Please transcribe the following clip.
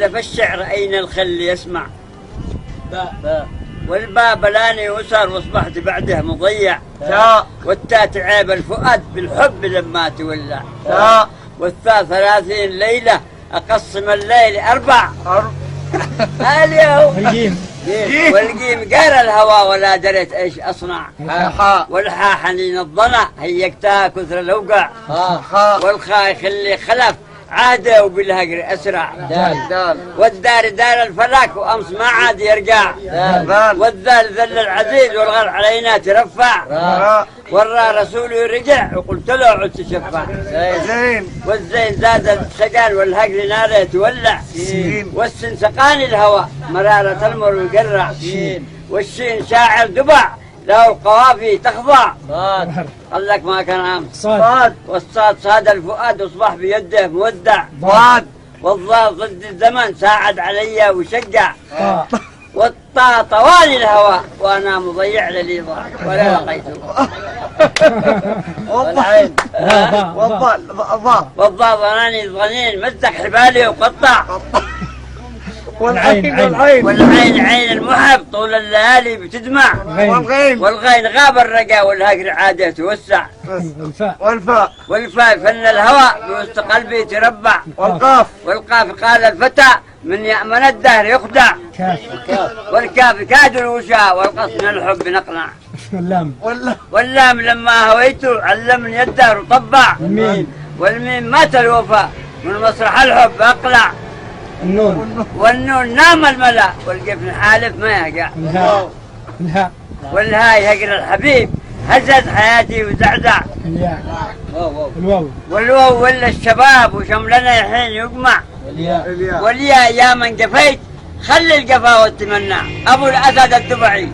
في الشعر أين الخل يسمع والباب لاني وسر واصبحت بعده مضيع والتاء تعيب الفؤاد بالحب لما تولع والثاء 30 ليلة أقسم الليل 4 اليوم والجيم قال الهوى ولا دريت ايش اصنع والحاء حنين الظنا هيكتها كثر الاوقع والخاء يخلي خلف عاده وبالهجر اسرع والدار دار الفلاك وامس ما عاد يرجع والذال ذل العزيز والغر علينا ترفع والراء رسوله رجع وقلت له عد تشفع والزين زاد السقان والهجر ناره يتولع والسن سقاني الهوى مرارة المر ويقرع والشين شاعر دبع له القوافي تخضع قال لك ما كان عام صاد والصاد صاد الفؤاد واصبح بيده مودع والضاد ضد الزمن ساعد علي وشجع والطاء طوالي الهوى وانا مضيع للي ضاع ولا لقيته والضاد ظناني ظنين مزق حبالي وقطع والعين عين المحب طول الليالي بتدمع والغين غاب الرقا والهجر عاده توسع والفاء فن الهوى بوسط قلبي تربع والقاف قال الفتى من يأمن الدهر يخدع والكاف كاد الوشاء والقص من الحب نقنع واللام لما هويته علمني الدهر وطبع والميم مات الوفاء من مسرح الحب أقلع والنون نام الملا والقفن حالف ما يقع والهاء يقرا الحبيب هزت حياتي وزعزع والواو ولا الشباب وشملنا الحين يقمع والياء يا من قفيت خلي القفا والتمنع ابو الاسد الدبعي